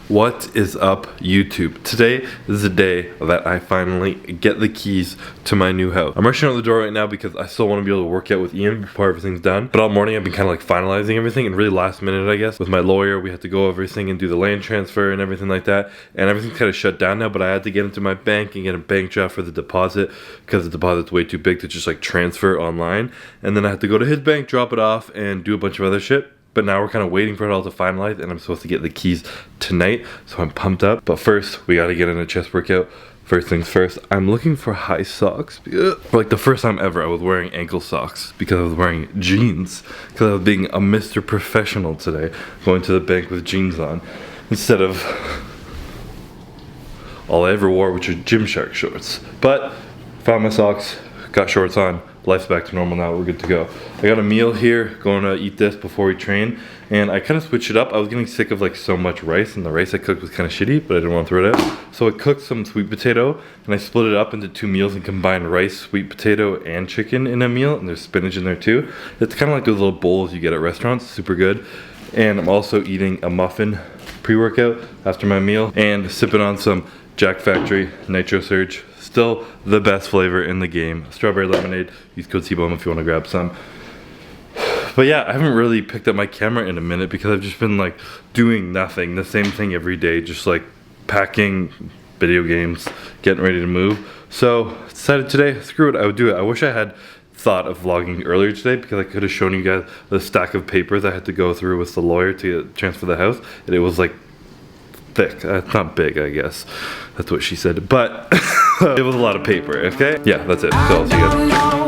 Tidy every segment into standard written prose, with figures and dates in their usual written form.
What is up, YouTube? Today is the day that I finally get the keys to my new house. I'm rushing out the door right now because I still want to be able to work out with Ian before everything's done. But all morning I've been kind of like finalizing everything, and really last minute, I guess, with my lawyer, we had to go over everything and do the land transfer and everything like that. And everything's kind of shut down now, but I had to get into my bank and get a bank draft for the deposit because the deposit's way too big to just like transfer online. And then I had to go to his bank, drop it off, and do a bunch of other shit. But now we're kind of waiting for it all to finalize, and I'm supposed to get the keys tonight, so I'm pumped up. But first, we gotta get in a chest workout. First things first, I'm looking for high socks. For like the first time ever, I was wearing ankle socks because I was wearing jeans. Because I was being a Mr. Professional today, going to the bank with jeans on, instead of all I ever wore, which are Gymshark shorts. But found my socks, got shorts on. Life's back to normal now, we're good to go. I got a meal here, going to eat this before we train, and I kind of switched it up. I was getting sick of like so much rice, and the rice I cooked was kind of shitty, but I didn't want to throw it out. So I cooked some sweet potato, and I split it up into 2 meals and combined rice, sweet potato, and chicken in a meal, and there's spinach in there too. It's kind of like those little bowls you get at restaurants, super good. And I'm also eating a muffin pre-workout after my meal, and sipping on some Jack Factory Nitro Surge. Still the best flavor in the game. Strawberry lemonade. Use code cbum if you want to grab some. But yeah, I haven't really picked up my camera in a minute because I've just been like doing nothing. The same thing every day. Just like packing, video games, getting ready to move. So decided today, screw it, I would do it. I wish I had thought of vlogging earlier today because I could have shown you guys the stack of papers I had to go through with the lawyer to transfer the house. And it was like thick. It's not big, I guess. That's what she said. But it was a lot of paper, okay? Yeah, that's it. So I'll see you guys.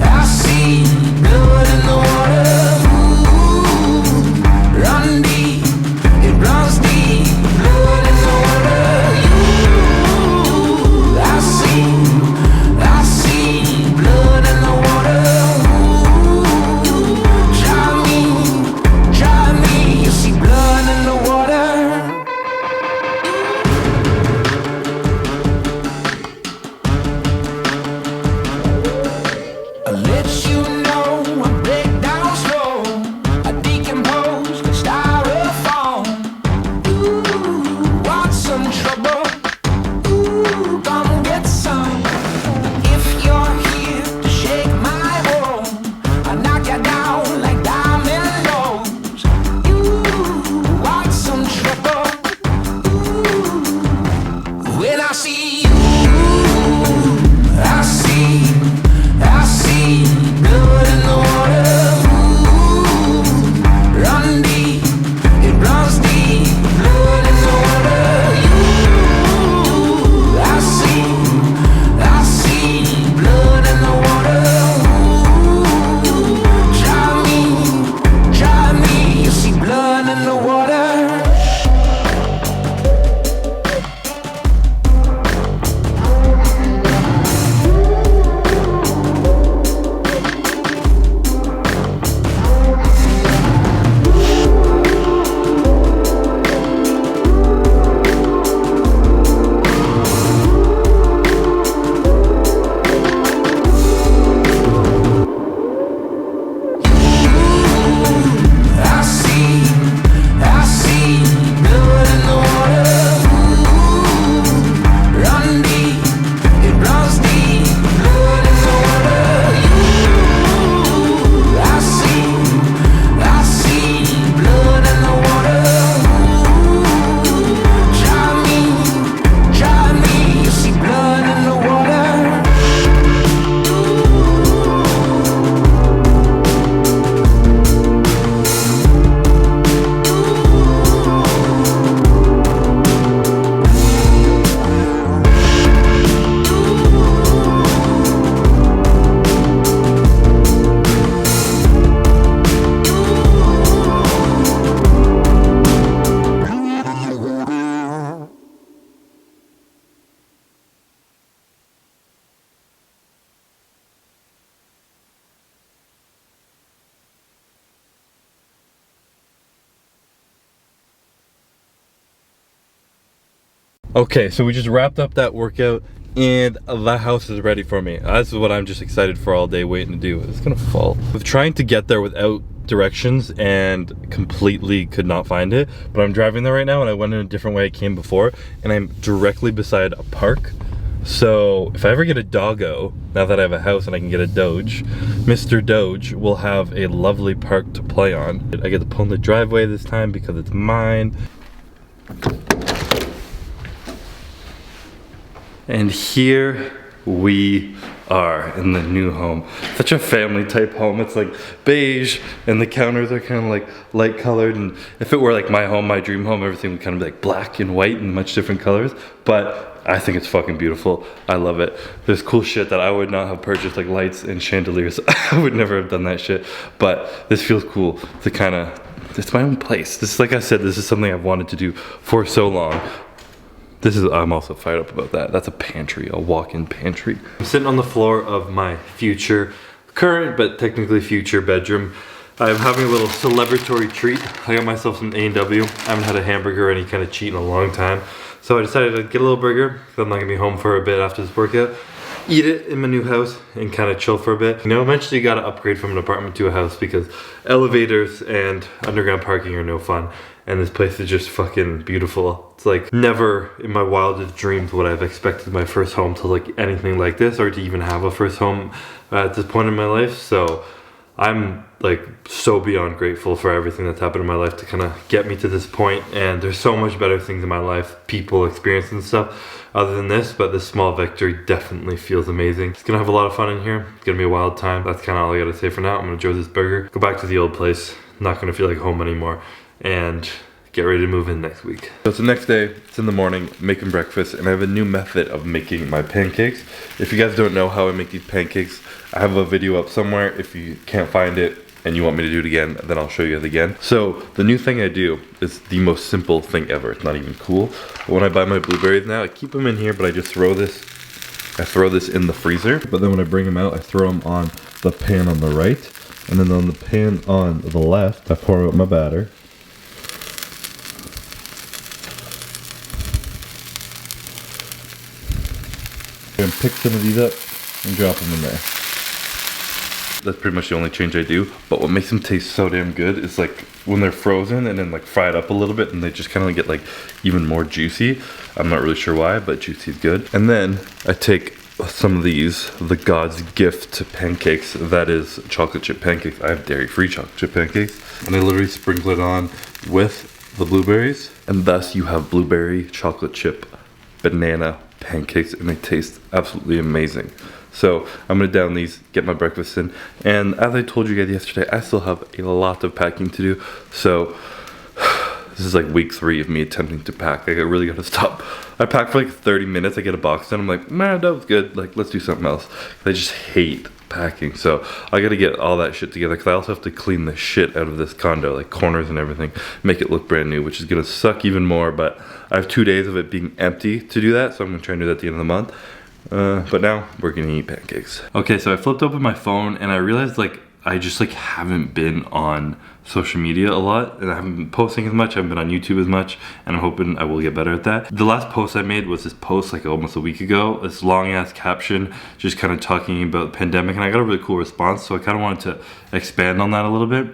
I see blood. Okay, so we just wrapped up that workout and the house is ready for me. That's what I'm just excited for all day waiting to do. It's gonna fall. With trying to get there without directions and completely could not find it, but I'm driving there right now and I went in a different way I came before, and I'm directly beside a park. So if I ever get a doggo, now that I have a house and I can get a Doge, Mr. Doge will have a lovely park to play on. I get to pull in the driveway this time because it's mine. And here we are in the new home. Such a family type home. It's like beige and the counters are kind of like light colored, and if it were like my home, my dream home, everything would kind of be like black and white and much different colors. But I think it's fucking beautiful. I love it. There's cool shit that I would not have purchased, like lights and chandeliers. I would never have done that shit. But this feels cool to kind of, it's my own place. This is, like I said, this is something I've wanted to do for so long. I'm also fired up about that. That's a pantry, a walk-in pantry. I'm sitting on the floor of my current, but technically future bedroom. I'm having a little celebratory treat. I got myself some A&W. I haven't had a hamburger or any kind of cheat in a long time. So I decided to get a little burger, because I'm not gonna be home for a bit after this workout. Eat it in my new house and kind of chill for a bit. You know, eventually you gotta upgrade from an apartment to a house because elevators and underground parking are no fun. And this place is just fucking beautiful. It's like never in my wildest dreams would I have expected my first home to look anything like this, or to even have a first home at this point in my life. So I'm like so beyond grateful for everything that's happened in my life to kind of get me to this point. And there's so much better things in my life, people, experience and stuff other than this, but this small victory definitely feels amazing. It's gonna have a lot of fun in here. It's gonna be a wild time. That's kind of all I gotta say for now. I'm gonna enjoy this burger, go back to the old place, not gonna feel like home anymore, and get ready to move in next week. So it's the next day, it's in the morning, making breakfast, and I have a new method of making my pancakes. If you guys don't know how I make these pancakes, I have a video up somewhere. If you can't find it and you want me to do it again, then I'll show you it again. So the new thing I do is the most simple thing ever. It's not even cool. But when I buy my blueberries now, I keep them in here, but I just throw this in the freezer. But then when I bring them out, I throw them on the pan on the right. And then on the pan on the left, I pour out my batter. And pick some of these up and drop them in there. That's pretty much the only change I do. But what makes them taste so damn good is like when they're frozen and then like fried up a little bit, and they just kind of get like even more juicy. I'm not really sure why, but juicy is good. And then I take some of these, the God's gift to pancakes, that is chocolate chip pancakes. I have dairy-free chocolate chip pancakes, and I literally sprinkle it on with the blueberries, and thus you have blueberry chocolate chip banana pancakes, and they taste absolutely amazing. So I'm gonna down these, get my breakfast in, and as I told you guys yesterday, I still have a lot of packing to do. So this is like week 3 of me attempting to pack. Like I really gotta stop. I pack for like 30 minutes, I get a box done, I'm like, man, that was good, like let's do something else. I just hate packing, so I gotta get all that shit together, because I also have to clean the shit out of this condo, like corners and everything, make it look brand new, which is gonna suck even more. But I have 2 days of it being empty to do that, so I'm gonna try and do that at the end of the month. But now we're gonna eat pancakes. Okay, so I flipped open my phone and I realized like I just like haven't been on social media a lot, and I haven't been posting as much, I haven't been on YouTube as much, and I'm hoping I will get better at that. The last post I made was this post like almost a week ago, this long ass caption just kind of talking about the pandemic, and I got a really cool response, so I kind of wanted to expand on that a little bit.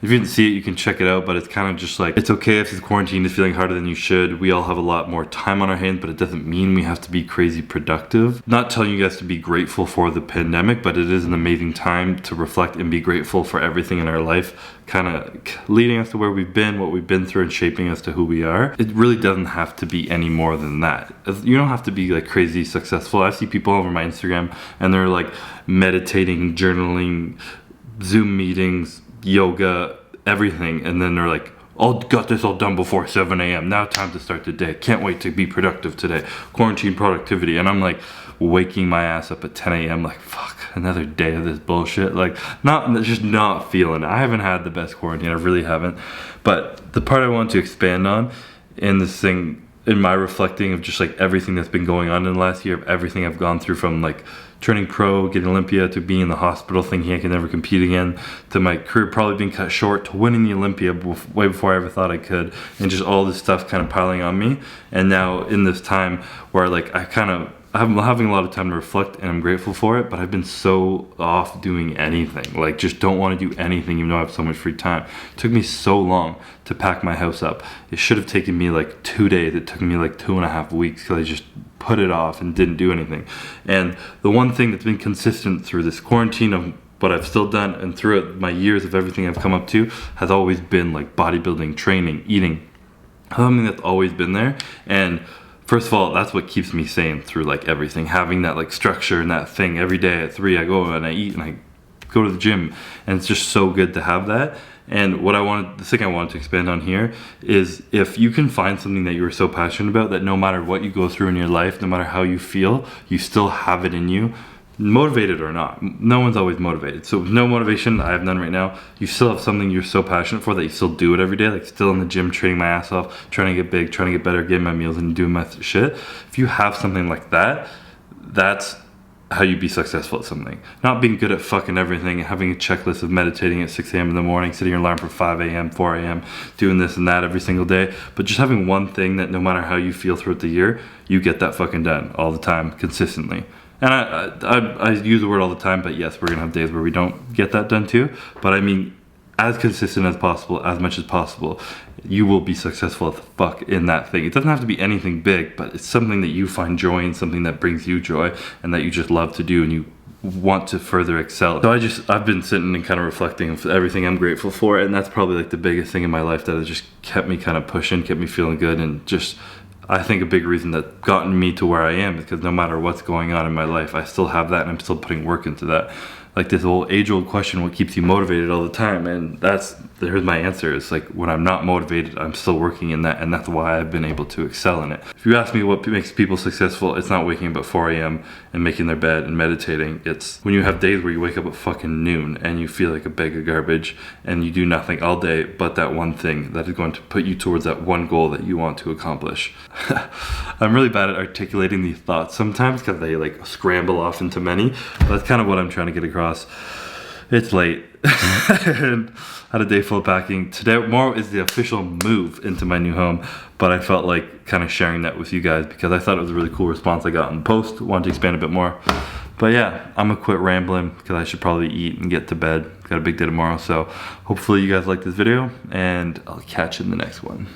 If you didn't see it, you can check it out, but it's kind of just like, it's okay if this quarantine is feeling harder than you should. We all have a lot more time on our hands, but it doesn't mean we have to be crazy productive. Not telling you guys to be grateful for the pandemic, but it is an amazing time to reflect and be grateful for everything in our life, kind of leading us to where we've been, what we've been through, and shaping us to who we are. It really doesn't have to be any more than that. You don't have to be like crazy successful. I see people over my Instagram and they're like meditating, journaling, Zoom meetings, yoga, everything, and then they're like, oh, got this all done before 7 a.m. Now time to start the day. Can't wait to be productive today. Quarantine productivity. And I'm like waking my ass up at 10 a.m. like, fuck, another day of this bullshit. Like, just not feeling it. I haven't had the best quarantine. I really haven't. But the part I want to expand on in this thing in my reflecting of just like everything that's been going on in the last year, of everything I've gone through, from like turning pro, getting Olympia, to being in the hospital thinking I could never compete again, to my career probably being cut short, to winning the Olympia way before I ever thought I could, and just all this stuff kind of piling on me. And now in this time where like I'm having a lot of time to reflect, and I'm grateful for it, but I've been so off doing anything. Like, just don't want to do anything even though I have so much free time. It took me so long to pack my house up. It should have taken me like 2 days. It took me like 2.5 weeks because I just put it off and didn't do anything. And the one thing that's been consistent through this quarantine of what I've still done and throughout my years of everything I've come up to has always been like bodybuilding, training, eating. Something that's always been there. And first of all, that's what keeps me sane through like everything. Having that like structure and that thing every day at 3, I go and I eat and I go to the gym, and it's just so good to have that. And the thing I wanted to expand on here is, if you can find something that you are so passionate about that no matter what you go through in your life, no matter how you feel, you still have it in you, motivated or not. No one's always motivated. So no motivation, I have none right now. You still have something you're so passionate for that you still do it every day, like still in the gym, training my ass off, trying to get big, trying to get better, getting my meals and doing my shit. If you have something like that, that's how you be successful at something. Not being good at fucking everything, having a checklist of meditating at 6 a.m. in the morning, setting your alarm for 5 a.m., 4 a.m., doing this and that every single day, but just having one thing that no matter how you feel throughout the year, you get that fucking done all the time, consistently. And I use the word all the time, but yes, we're gonna have days where we don't get that done too. But I mean, as consistent as possible, as much as possible, you will be successful as fuck in that thing. It doesn't have to be anything big, but it's something that you find joy in, something that brings you joy and that you just love to do and you want to further excel. So I've been sitting and kind of reflecting on everything I'm grateful for, and that's probably like the biggest thing in my life that has just kept me kind of pushing, kept me feeling good, and just, I think a big reason that gotten me to where I am is because no matter what's going on in my life, I still have that and I'm still putting work into that. Like this whole age-old question, what keeps you motivated all the time? And there's my answer. It's like, when I'm not motivated, I'm still working in that, and that's why I've been able to excel in it. If you ask me what makes people successful, it's not waking up at 4 a.m. and making their bed and meditating. It's when you have days where you wake up at fucking noon and you feel like a bag of garbage and you do nothing all day but that one thing that is going to put you towards that one goal that you want to accomplish. I'm really bad at articulating these thoughts sometimes because they like scramble off into many, but that's kind of what I'm trying to get across. It's late and had a day full of packing. Tomorrow is the official move into my new home, but I felt like kind of sharing that with you guys because I thought it was a really cool response I got in the post. Wanted to expand a bit more. But yeah, I'm gonna quit rambling because I should probably eat and get to bed. Got a big day tomorrow, so hopefully you guys like this video and I'll catch you in the next one.